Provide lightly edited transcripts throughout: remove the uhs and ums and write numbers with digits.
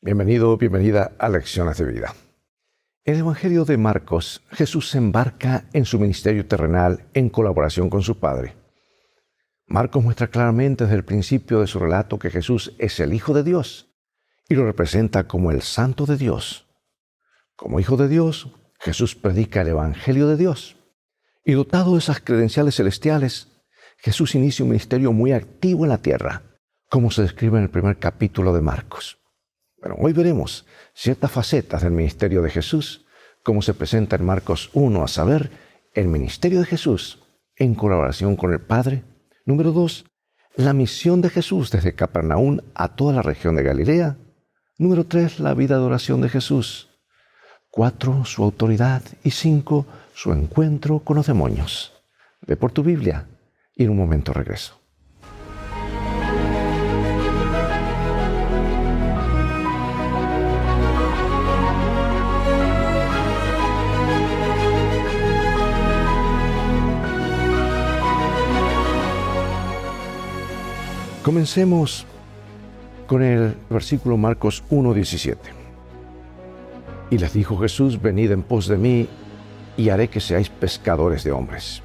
Bienvenido, bienvenida a Lecciones de Vida. En el Evangelio de Marcos, Jesús se embarca en su ministerio terrenal en colaboración con su Padre. Marcos muestra claramente desde el principio de su relato que Jesús es el Hijo de Dios y lo representa como el Santo de Dios. Como Hijo de Dios, Jesús predica el Evangelio de Dios. Y dotado de esas credenciales celestiales, Jesús inicia un ministerio muy activo en la tierra, como se describe en el primer capítulo de Marcos. Bueno, hoy veremos ciertas facetas del ministerio de Jesús, como se presenta en Marcos 1, a saber, el ministerio de Jesús en colaboración con el Padre. Número 2, la misión de Jesús desde Capernaum a toda la región de Galilea. Número 3, la vida de oración de Jesús. 4, su autoridad. Y 5, su encuentro con los demonios. Ve por tu Biblia y en un momento regreso. Comencemos con el versículo Marcos 1:17. Y les dijo Jesús: venid en pos de mí, y haré que seáis pescadores de hombres.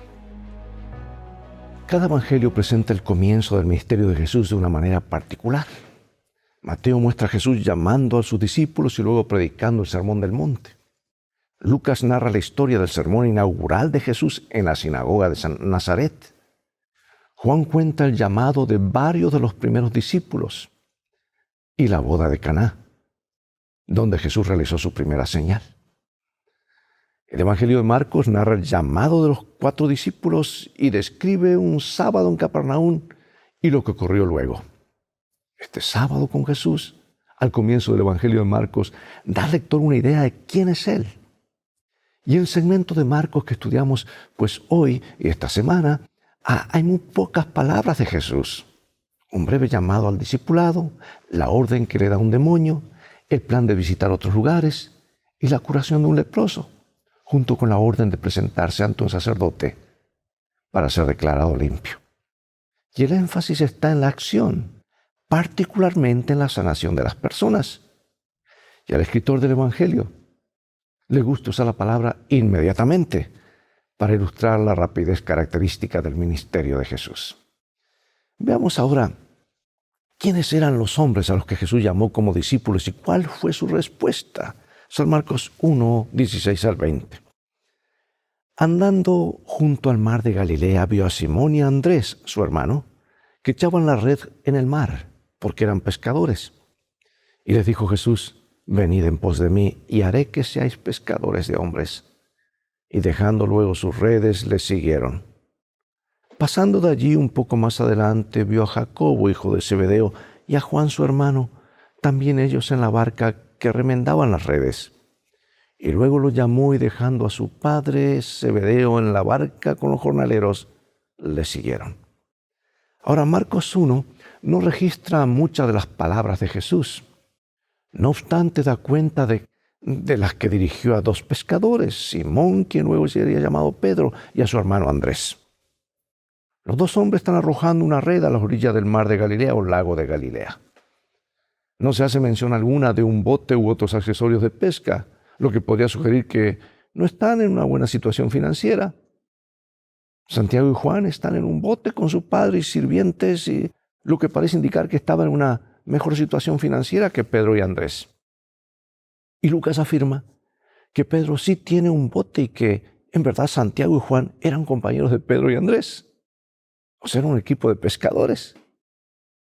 Cada evangelio presenta el comienzo del ministerio de Jesús de una manera particular. Mateo muestra a Jesús llamando a sus discípulos y luego predicando el Sermón del Monte. Lucas narra la historia del sermón inaugural de Jesús en la sinagoga de Nazaret. Juan cuenta el llamado de varios de los primeros discípulos y la boda de Caná, donde Jesús realizó su primera señal. El Evangelio de Marcos narra el llamado de los 4 discípulos y describe un sábado en Capernaum y lo que ocurrió luego. Este sábado con Jesús, al comienzo del Evangelio de Marcos, da al lector una idea de quién es Él. Y en el segmento de Marcos que estudiamos pues hoy y esta semana, hay muy pocas palabras de Jesús. Un breve llamado al discipulado, la orden que le da un demonio, el plan de visitar otros lugares y la curación de un leproso, junto con la orden de presentarse ante un sacerdote para ser declarado limpio. Y el énfasis está en la acción, particularmente en la sanación de las personas. Y al escritor del Evangelio le gusta usar la palabra inmediatamente para ilustrar la rapidez característica del ministerio de Jesús. Veamos ahora quiénes eran los hombres a los que Jesús llamó como discípulos y cuál fue su respuesta. San Marcos 1, 16 al 20. Andando junto al mar de Galilea, vio a Simón y a Andrés, su hermano, que echaban la red en el mar, porque eran pescadores. Y les dijo Jesús: venid en pos de mí, y haré que seáis pescadores de hombres. Y dejando luego sus redes, le siguieron. Pasando de allí un poco más adelante, vio a Jacobo, hijo de Zebedeo, y a Juan su hermano, también ellos en la barca que remendaban las redes. Y luego lo llamó y dejando a su padre Zebedeo en la barca con los jornaleros, le siguieron. Ahora Marcos 1 no registra muchas de las palabras de Jesús. No obstante, da cuenta de las que dirigió a 2 pescadores, Simón, quien luego sería llamado Pedro, y a su hermano Andrés. Los 2 hombres están arrojando una red a las orillas del mar de Galilea o lago de Galilea. No se hace mención alguna de un bote u otros accesorios de pesca, lo que podría sugerir que no están en una buena situación financiera. Santiago y Juan están en un bote con su padre y sirvientes, y lo que parece indicar que estaban en una mejor situación financiera que Pedro y Andrés. Y Lucas afirma que Pedro sí tiene un bote y que, en verdad, Santiago y Juan eran compañeros de Pedro y Andrés. O sea, era un equipo de pescadores.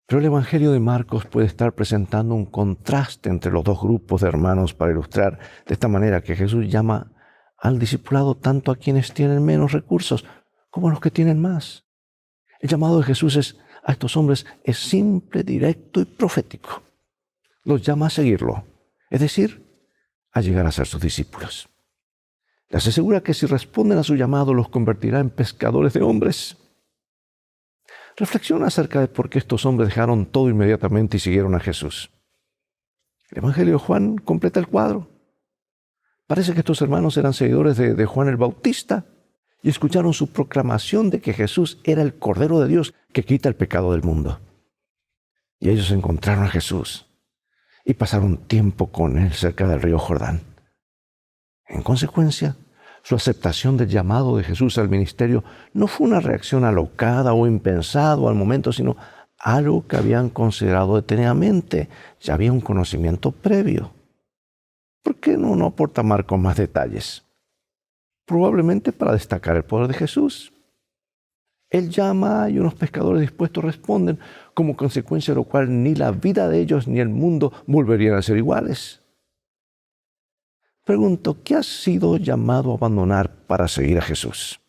Pero el Evangelio de Marcos puede estar presentando un contraste entre los 2 grupos de hermanos para ilustrar de esta manera que Jesús llama al discipulado tanto a quienes tienen menos recursos como a los que tienen más. El llamado de Jesús a estos hombres es simple, directo y profético. Los llama a seguirlo, es decir, a llegar a ser sus discípulos. Les asegura que si responden a su llamado los convertirá en pescadores de hombres. Reflexiona acerca de por qué estos hombres dejaron todo inmediatamente y siguieron a Jesús. El Evangelio de Juan completa el cuadro. Parece que estos hermanos eran seguidores de Juan el Bautista y escucharon su proclamación de que Jesús era el Cordero de Dios que quita el pecado del mundo. Y ellos encontraron a Jesús y pasaron tiempo con él cerca del río Jordán. En consecuencia, su aceptación del llamado de Jesús al ministerio no fue una reacción alocada o impensado al momento, sino algo que habían considerado detenidamente. Ya había un conocimiento previo. ¿Por qué no aporta Marcos más detalles? Probablemente para destacar el poder de Jesús. Él llama y unos pescadores dispuestos responden, como consecuencia de lo cual ni la vida de ellos ni el mundo volverían a ser iguales. Pregunto, ¿qué has sido llamado a abandonar para seguir a Jesús?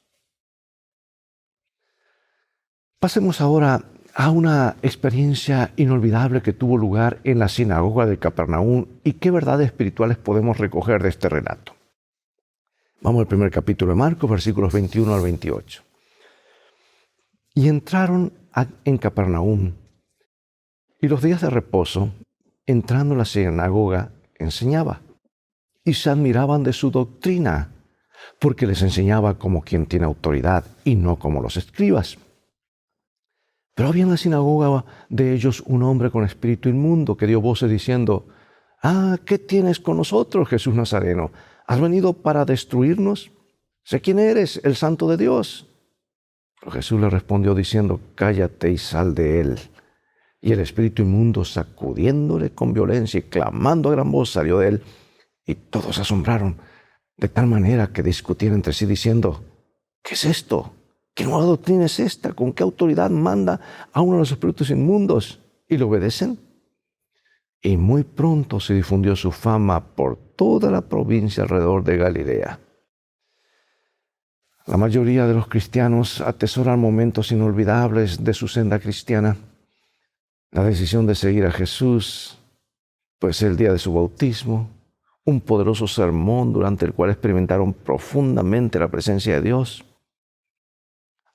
Pasemos ahora a una experiencia inolvidable que tuvo lugar en la sinagoga de Capernaum y qué verdades espirituales podemos recoger de este relato. Vamos al primer capítulo de Marcos, versículos 21 al 28. Y entraron en Capernaum, y los días de reposo, entrando en la sinagoga, enseñaba. Y se admiraban de su doctrina, porque les enseñaba como quien tiene autoridad y no como los escribas. Pero había en la sinagoga de ellos un hombre con espíritu inmundo que dio voces diciendo: ¿qué tienes con nosotros, Jesús Nazareno? ¿Has venido para destruirnos? Sé quién eres, el Santo de Dios. Pero Jesús le respondió diciendo: cállate y sal de él. Y el espíritu inmundo, sacudiéndole con violencia y clamando a gran voz, salió de él. Y todos se asombraron, de tal manera que discutían entre sí diciendo: ¿qué es esto? ¿Qué nueva doctrina es esta? ¿Con qué autoridad manda a uno de los espíritus inmundos? ¿Y le obedecen? Y muy pronto se difundió su fama por toda la provincia alrededor de Galilea. La mayoría de los cristianos atesoran momentos inolvidables de su senda cristiana. La decisión de seguir a Jesús, pues el día de su bautismo, un poderoso sermón durante el cual experimentaron profundamente la presencia de Dios.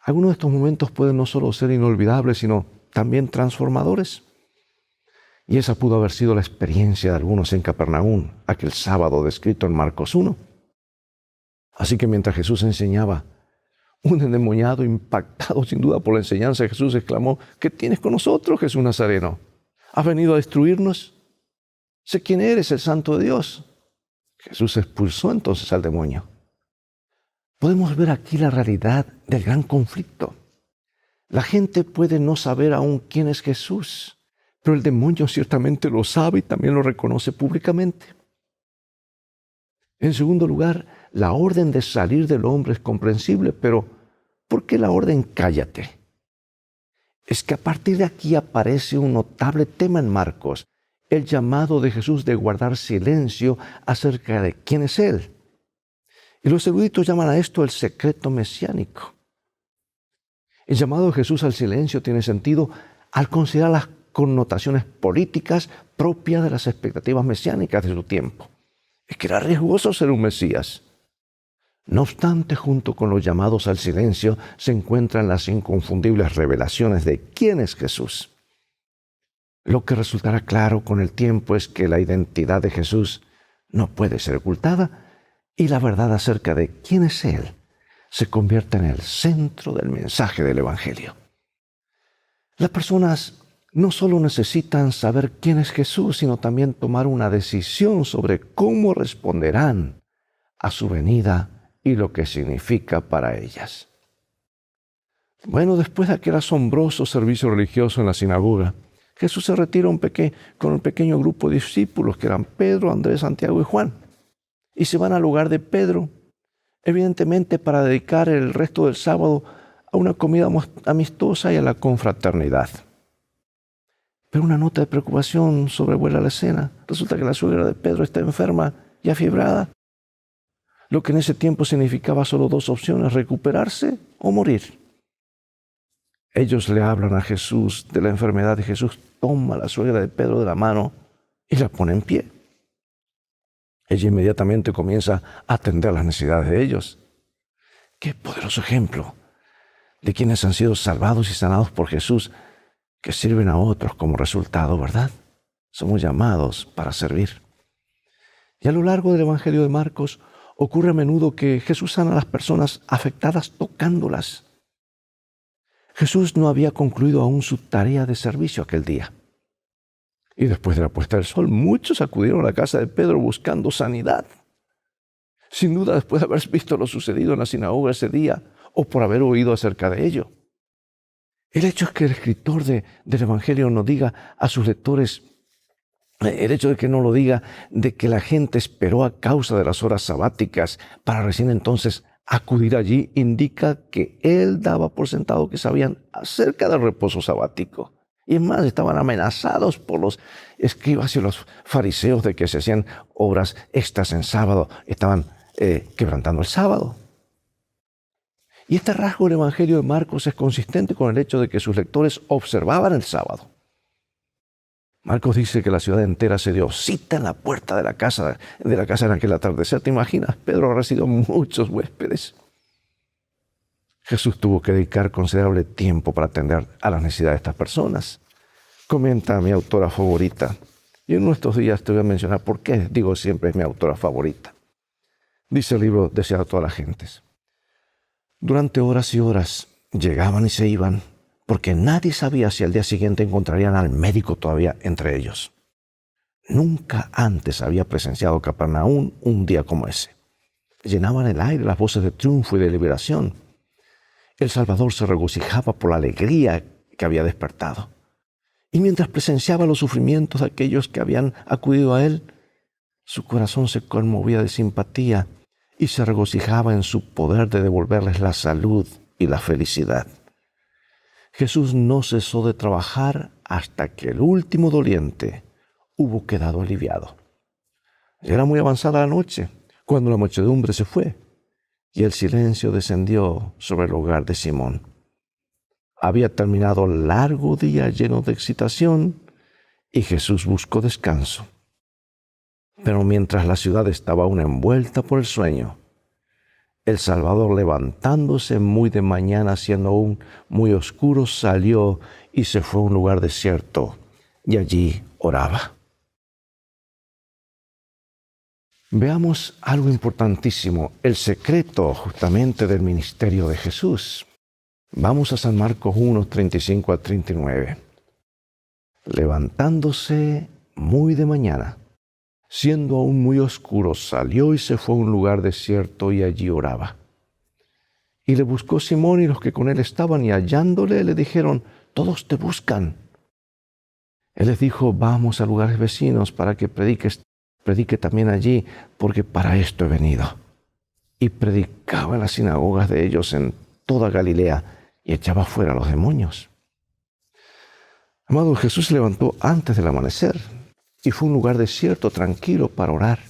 Algunos de estos momentos pueden no solo ser inolvidables, sino también transformadores. Y esa pudo haber sido la experiencia de algunos en Capernaum, aquel sábado descrito en Marcos 1. Así que mientras Jesús enseñaba, un endemoniado, impactado sin duda por la enseñanza de Jesús, exclamó: ¿qué tienes con nosotros, Jesús Nazareno? ¿Has venido a destruirnos? Sé quién eres, el Santo de Dios. Jesús expulsó entonces al demonio. Podemos ver aquí la realidad del gran conflicto. La gente puede no saber aún quién es Jesús, pero el demonio ciertamente lo sabe y también lo reconoce públicamente. En segundo lugar, la orden de salir del hombre es comprensible, pero ¿por qué la orden cállate? Es que a partir de aquí aparece un notable tema en Marcos, el llamado de Jesús de guardar silencio acerca de quién es Él. Y los eruditos llaman a esto el secreto mesiánico. El llamado de Jesús al silencio tiene sentido al considerar las connotaciones políticas propias de las expectativas mesiánicas de su tiempo. Es que era riesgoso ser un Mesías. No obstante, junto con los llamados al silencio se encuentran las inconfundibles revelaciones de quién es Jesús. Lo que resultará claro con el tiempo es que la identidad de Jesús no puede ser ocultada y la verdad acerca de quién es Él se convierte en el centro del mensaje del Evangelio. Las personas no solo necesitan saber quién es Jesús, sino también tomar una decisión sobre cómo responderán a su venida y lo que significa para ellas. Bueno, después de aquel asombroso servicio religioso en la sinagoga, Jesús se retira con un pequeño grupo de discípulos que eran Pedro, Andrés, Santiago y Juan. Y se van al lugar de Pedro, evidentemente para dedicar el resto del sábado a una comida amistosa y a la confraternidad. Pero una nota de preocupación sobrevuela la escena. Resulta que la suegra de Pedro está enferma y afiebrada, lo que en ese tiempo significaba solo dos opciones: recuperarse o morir. Ellos le hablan a Jesús de la enfermedad y Jesús toma a la suegra de Pedro de la mano y la pone en pie. Ella inmediatamente comienza a atender las necesidades de ellos. Qué poderoso ejemplo de quienes han sido salvados y sanados por Jesús, que sirven a otros como resultado, ¿verdad? Somos llamados para servir. Y a lo largo del Evangelio de Marcos ocurre a menudo que Jesús sana a las personas afectadas tocándolas. Jesús no había concluido aún su tarea de servicio aquel día. Y después de la puesta del sol, muchos acudieron a la casa de Pedro buscando sanidad. Sin duda, después de haber visto lo sucedido en la sinagoga ese día, o por haber oído acerca de ello. El hecho es que el escritor del Evangelio no diga a sus lectores, el hecho de que no lo diga, de que la gente esperó a causa de las horas sabáticas para recién entonces acudir allí, indica que él daba por sentado que sabían acerca del reposo sabático. Y es más, estaban amenazados por los escribas y los fariseos de que se hacían obras extras en sábado, estaban quebrantando el sábado. Y este rasgo del Evangelio de Marcos es consistente con el hecho de que sus lectores observaban el sábado. Marcos dice que la ciudad entera se dio cita en la puerta de la casa en aquel atardecer. ¿Te imaginas? Pedro habrá recibido muchos huéspedes. Jesús tuvo que dedicar considerable tiempo para atender a las necesidades de estas personas. Comenta mi autora favorita. Y en nuestros días te voy a mencionar por qué digo siempre es mi autora favorita. Dice el libro Deseado a todas las gentes. Durante horas y horas llegaban y se iban, porque nadie sabía si al día siguiente encontrarían al médico todavía entre ellos. Nunca antes había presenciado Capernaum un día como ese. Llenaban el aire las voces de triunfo y de liberación. El Salvador se regocijaba por la alegría que había despertado. Y mientras presenciaba los sufrimientos de aquellos que habían acudido a él, su corazón se conmovía de simpatía y se regocijaba en su poder de devolverles la salud y la felicidad. Jesús no cesó de trabajar hasta que el último doliente hubo quedado aliviado. Era muy avanzada la noche cuando la muchedumbre se fue y el silencio descendió sobre el hogar de Simón. Había terminado el largo día lleno de excitación y Jesús buscó descanso. Pero mientras la ciudad estaba aún envuelta por el sueño, el Salvador, levantándose muy de mañana, siendo aún muy oscuro, salió y se fue a un lugar desierto y allí oraba. Veamos algo importantísimo, el secreto justamente del ministerio de Jesús. Vamos a San Marcos 1, 35 a 39. Levantándose muy de mañana, siendo aún muy oscuro, salió y se fue a un lugar desierto y allí oraba. Y le buscó Simón y los que con él estaban, y hallándole le dijeron, todos te buscan. Él les dijo, vamos a lugares vecinos para que predique también allí, porque para esto he venido. Y predicaba en las sinagogas de ellos en toda Galilea y echaba fuera a los demonios. Amado, Jesús se levantó antes del amanecer y fue a un lugar desierto, tranquilo, para orar.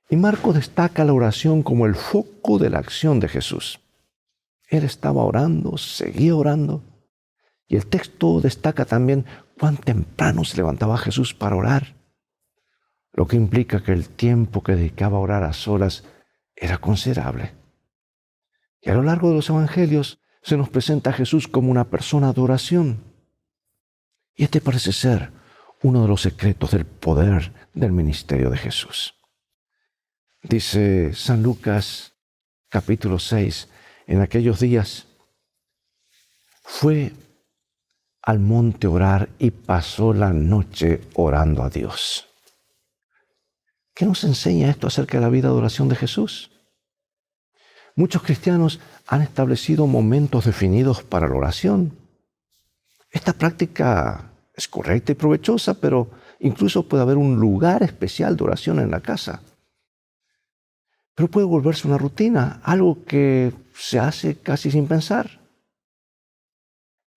Y Marcos destaca la oración como el foco de la acción de Jesús. Él estaba orando, seguía orando. Y el texto destaca también cuán temprano se levantaba Jesús para orar, lo que implica que el tiempo que dedicaba a orar a solas era considerable. Y a lo largo de los evangelios se nos presenta a Jesús como una persona de oración. Y este parece ser uno de los secretos del poder del ministerio de Jesús. Dice San Lucas, capítulo 6, en aquellos días fue al monte a orar y pasó la noche orando a Dios. ¿Qué nos enseña esto acerca de la vida de oración de Jesús? Muchos cristianos han establecido momentos definidos para la oración. Esta práctica es correcta y provechosa, pero incluso puede haber un lugar especial de oración en la casa. Pero puede volverse una rutina, algo que se hace casi sin pensar.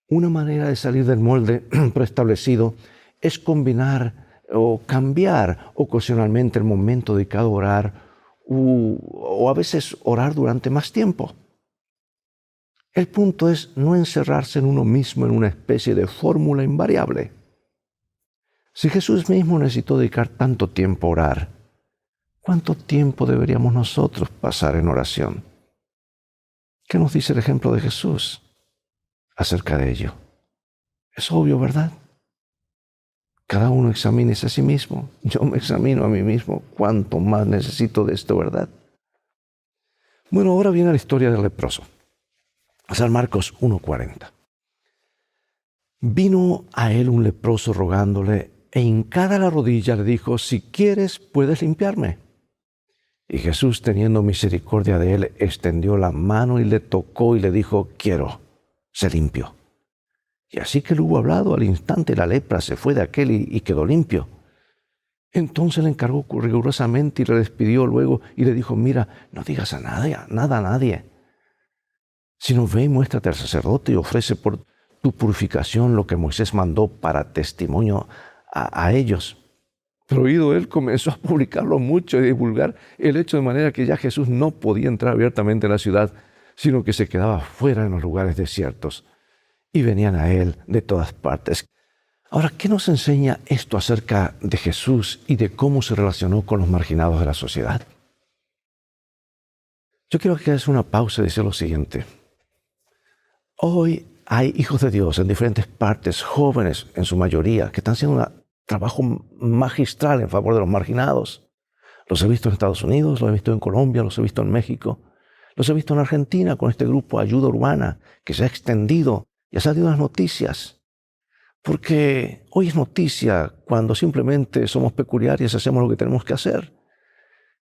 Una manera de salir del molde preestablecido es combinar o cambiar ocasionalmente el momento dedicado a orar o a veces orar durante más tiempo. El punto es no encerrarse en uno mismo en una especie de fórmula invariable. Si Jesús mismo necesitó dedicar tanto tiempo a orar, ¿cuánto tiempo deberíamos nosotros pasar en oración? ¿Qué nos dice el ejemplo de Jesús acerca de ello? Es obvio, ¿verdad? Cada uno examínese a sí mismo. Yo me examino a mí mismo. ¿Cuánto más necesito de esto, verdad? Bueno, ahora viene la historia del leproso. San Marcos 1:40. Vino a él un leproso rogándole e hincada la rodilla le dijo: si quieres, puedes limpiarme. Y Jesús, teniendo misericordia de él, extendió la mano y le tocó y le dijo: quiero, sé limpio. Y así que le hubo hablado, al instante la lepra se fue de aquel y quedó limpio. Entonces le encargó rigurosamente y le despidió luego y le dijo: mira, no digas nada a nadie, sino ve y muéstrate al sacerdote y ofrece por tu purificación lo que Moisés mandó para testimonio a ellos. Pero oído él, comenzó a publicarlo mucho y divulgar el hecho, de manera que ya Jesús no podía entrar abiertamente en la ciudad, sino que se quedaba fuera en los lugares desiertos. Y venían a él de todas partes. Ahora, ¿qué nos enseña esto acerca de Jesús y de cómo se relacionó con los marginados de la sociedad? Yo quiero que hagas una pausa y decir lo siguiente. Hoy hay hijos de Dios en diferentes partes, jóvenes en su mayoría, que están haciendo un trabajo magistral en favor de los marginados. Los he visto en Estados Unidos, los he visto en Colombia, los he visto en México, los he visto en Argentina con este grupo Ayuda Urbana que se ha extendido y ha salido en las noticias. Porque hoy es noticia cuando simplemente somos peculiares y hacemos lo que tenemos que hacer.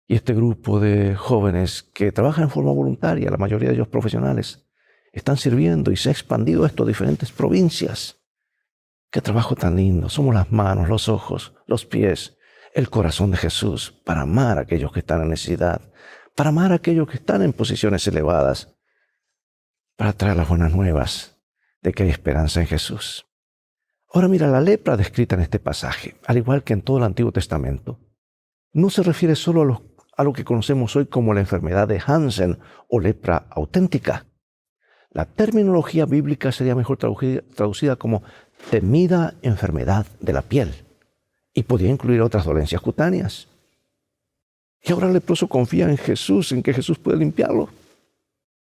Y este grupo de jóvenes que trabajan en forma voluntaria, la mayoría de ellos profesionales, están sirviendo y se ha expandido esto a diferentes provincias. ¡Qué trabajo tan lindo! Somos las manos, los ojos, los pies, el corazón de Jesús para amar a aquellos que están en necesidad, para amar a aquellos que están en posiciones elevadas, para traer las buenas nuevas de que hay esperanza en Jesús. Ahora mira, la lepra descrita en este pasaje, al igual que en todo el Antiguo Testamento, no se refiere solo a lo que conocemos hoy como la enfermedad de Hansen o lepra auténtica. La terminología bíblica sería mejor traducida como temida enfermedad de la piel y podía incluir otras dolencias cutáneas. Y ahora el leproso confía en Jesús, en que Jesús puede limpiarlo.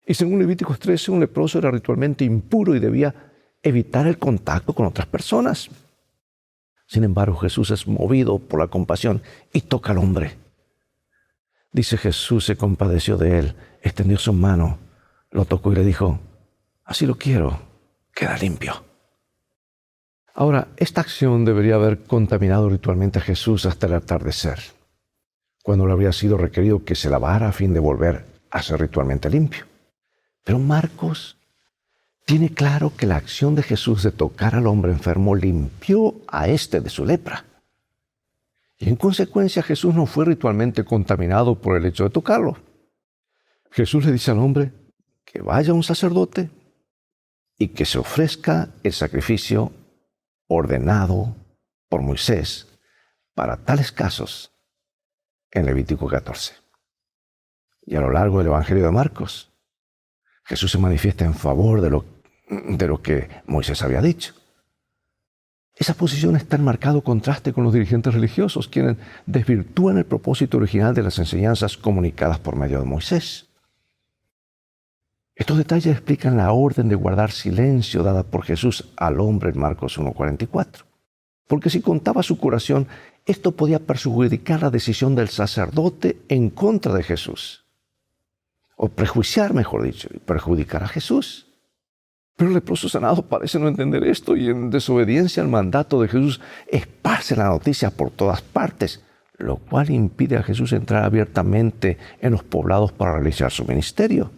Y según Levíticos 13, un leproso era ritualmente impuro y debía evitar el contacto con otras personas. Sin embargo, Jesús es movido por la compasión y toca al hombre. Dice: Jesús se compadeció de él, extendió su mano, lo tocó y le dijo: así lo quiero, queda limpio. Ahora, esta acción debería haber contaminado ritualmente a Jesús hasta el atardecer, cuando le habría sido requerido que se lavara a fin de volver a ser ritualmente limpio. Pero Marcos tiene claro que la acción de Jesús de tocar al hombre enfermo limpió a éste de su lepra. Y en consecuencia Jesús no fue ritualmente contaminado por el hecho de tocarlo. Jesús le dice al hombre que vaya a un sacerdote y que se ofrezca el sacrificio ordenado por Moisés para tales casos en Levítico 14. Y a lo largo del Evangelio de Marcos, Jesús se manifiesta en favor de lo que Moisés había dicho. Esa posición está en marcado contraste con los dirigentes religiosos, quienes desvirtúan el propósito original de las enseñanzas comunicadas por medio de Moisés. Estos detalles explican la orden de guardar silencio dada por Jesús al hombre en Marcos 1:44. Porque si contaba su curación, esto podía perjudicar la decisión del sacerdote en contra de Jesús. O prejuiciar, mejor dicho, y perjudicar a Jesús. Pero el leproso sanado parece no entender esto y en desobediencia al mandato de Jesús esparce la noticia por todas partes, lo cual impide a Jesús entrar abiertamente en los poblados para realizar su ministerio.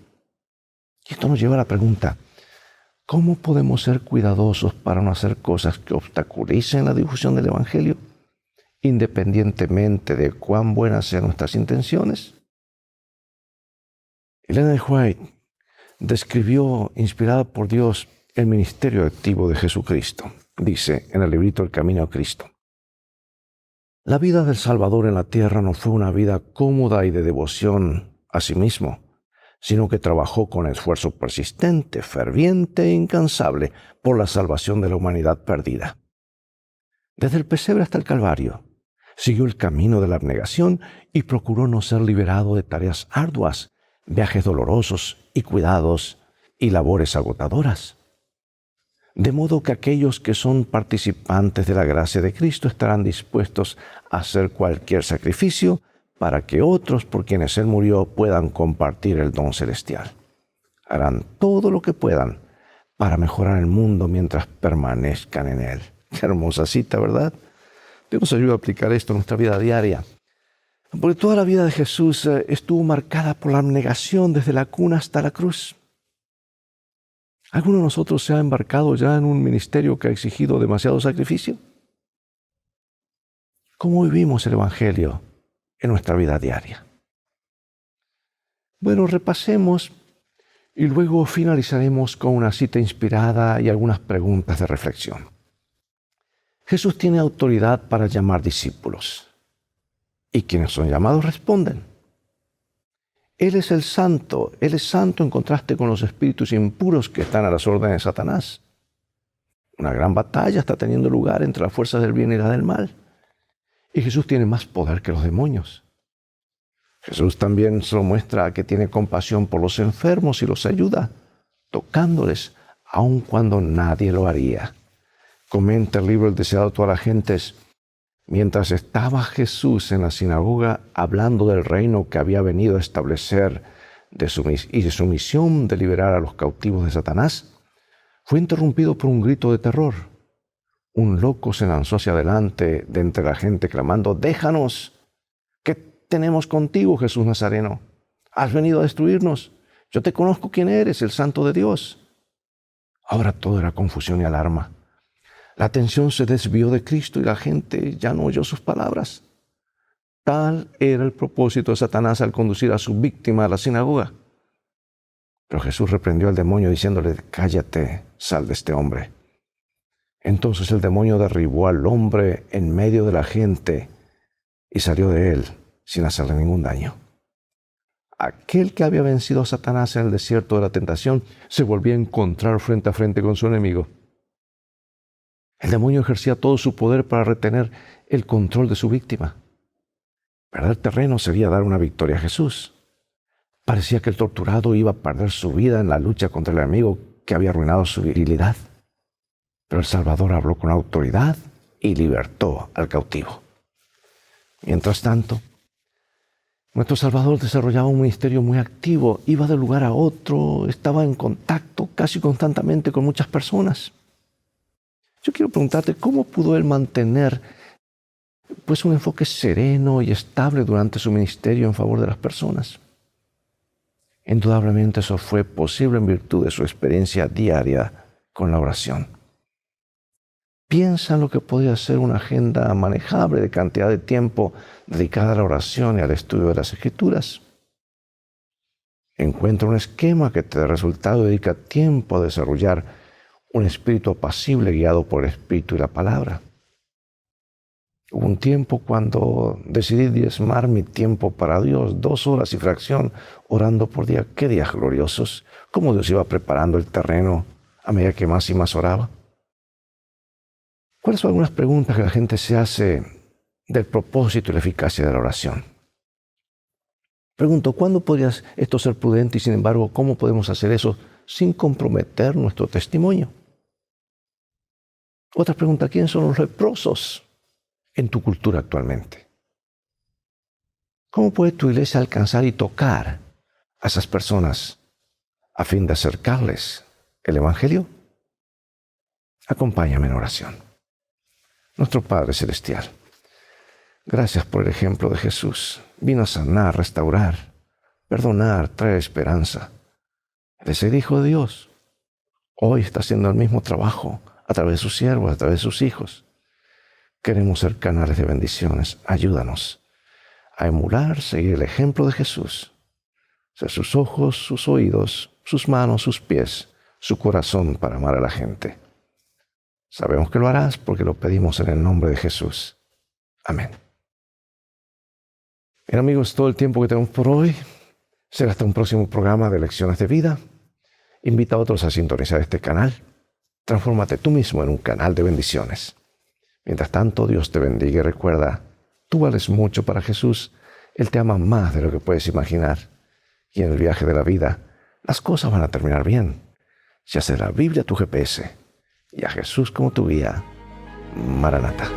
Y esto nos lleva a la pregunta: ¿cómo podemos ser cuidadosos para no hacer cosas que obstaculicen la difusión del Evangelio, independientemente de cuán buenas sean nuestras intenciones? Ellen G. White describió, inspirada por Dios, el ministerio activo de Jesucristo. Dice en el librito El Camino a Cristo: la vida del Salvador en la tierra no fue una vida cómoda y de devoción a sí mismo, sino que trabajó con esfuerzo persistente, ferviente e incansable por la salvación de la humanidad perdida. Desde el pesebre hasta el Calvario, siguió el camino de la abnegación y procuró no ser liberado de tareas arduas, viajes dolorosos y cuidados y labores agotadoras. De modo que aquellos que son participantes de la gracia de Cristo estarán dispuestos a hacer cualquier sacrificio para que otros por quienes Él murió puedan compartir el don celestial. Harán todo lo que puedan para mejorar el mundo mientras permanezcan en Él. Qué hermosa cita, ¿verdad? Dios nos ayuda a aplicar esto en nuestra vida diaria. Porque toda la vida de Jesús estuvo marcada por la abnegación desde la cuna hasta la cruz. ¿Alguno de nosotros se ha embarcado ya en un ministerio que ha exigido demasiado sacrificio? ¿Cómo vivimos el Evangelio en nuestra vida diaria? Bueno, repasemos y luego finalizaremos con una cita inspirada y algunas preguntas de reflexión. Jesús tiene autoridad para llamar discípulos. Y quienes son llamados responden. Él es el santo. Él es santo en contraste con los espíritus impuros que están a las órdenes de Satanás. Una gran batalla está teniendo lugar entre las fuerzas del bien y las del mal. Y Jesús tiene más poder que los demonios. Jesús también se lo muestra que tiene compasión por los enfermos y los ayuda, tocándoles, aun cuando nadie lo haría. Comenta el libro El deseado de todas las gentes. Mientras estaba Jesús en la sinagoga hablando del reino que había venido a establecer y de su misión de liberar a los cautivos de Satanás, fue interrumpido por un grito de terror. Un loco se lanzó hacia adelante de entre la gente clamando: «¡Déjanos! ¿Qué tenemos contigo, Jesús Nazareno? ¿Has venido a destruirnos? Yo te conozco quién eres, el Santo de Dios». Ahora todo era confusión y alarma. La atención se desvió de Cristo y la gente ya no oyó sus palabras. Tal era el propósito de Satanás al conducir a su víctima a la sinagoga. Pero Jesús reprendió al demonio diciéndole: «Cállate, sal de este hombre». Entonces el demonio derribó al hombre en medio de la gente y salió de él sin hacerle ningún daño. Aquel que había vencido a Satanás en el desierto de la tentación se volvió a encontrar frente a frente con su enemigo. El demonio ejercía todo su poder para retener el control de su víctima. Perder terreno sería dar una victoria a Jesús. Parecía que el torturado iba a perder su vida en la lucha contra el enemigo que había arruinado su virilidad. Pero el Salvador habló con autoridad y libertó al cautivo. Mientras tanto, nuestro Salvador desarrollaba un ministerio muy activo, iba de lugar a otro, estaba en contacto casi constantemente con muchas personas. Yo quiero preguntarte, ¿cómo pudo él mantener un enfoque sereno y estable durante su ministerio en favor de las personas? Indudablemente eso fue posible en virtud de su experiencia diaria con la oración. Piensa en lo que podría ser una agenda manejable de cantidad de tiempo dedicada a la oración y al estudio de las Escrituras. Encuentra un esquema que te dé resultado y dedica tiempo a desarrollar un espíritu apacible guiado por el Espíritu y la Palabra. Hubo un tiempo cuando decidí diezmar mi tiempo para Dios, 2 horas y fracción orando por día. ¡Qué días gloriosos! ¿Cómo Dios iba preparando el terreno a medida que más y más oraba? ¿Cuáles son algunas preguntas que la gente se hace del propósito y la eficacia de la oración? Pregunto, ¿cuándo podría esto ser prudente y sin embargo, cómo podemos hacer eso sin comprometer nuestro testimonio? Otra pregunta, ¿quiénes son los leprosos en tu cultura actualmente? ¿Cómo puede tu iglesia alcanzar y tocar a esas personas a fin de acercarles el Evangelio? Acompáñame en oración. Nuestro Padre Celestial, gracias por el ejemplo de Jesús. Vino a sanar, restaurar, perdonar, traer esperanza. Él es el Hijo de Dios. Hoy está haciendo el mismo trabajo a través de sus siervos, a través de sus hijos. Queremos ser canales de bendiciones. Ayúdanos a emular, seguir el ejemplo de Jesús. Ser sus ojos, sus oídos, sus manos, sus pies, su corazón para amar a la gente. Sabemos que lo harás porque lo pedimos en el nombre de Jesús. Amén. Bien, amigos, todo el tiempo que tenemos por hoy. Será hasta un próximo programa de Lecciones de Vida. Invita a otros a sintonizar este canal. Transfórmate tú mismo en un canal de bendiciones. Mientras tanto, Dios te bendiga y recuerda, tú vales mucho para Jesús. Él te ama más de lo que puedes imaginar. Y en el viaje de la vida, las cosas van a terminar bien. Si haces la Biblia tu GPS y a Jesús como tu guía, Maranata.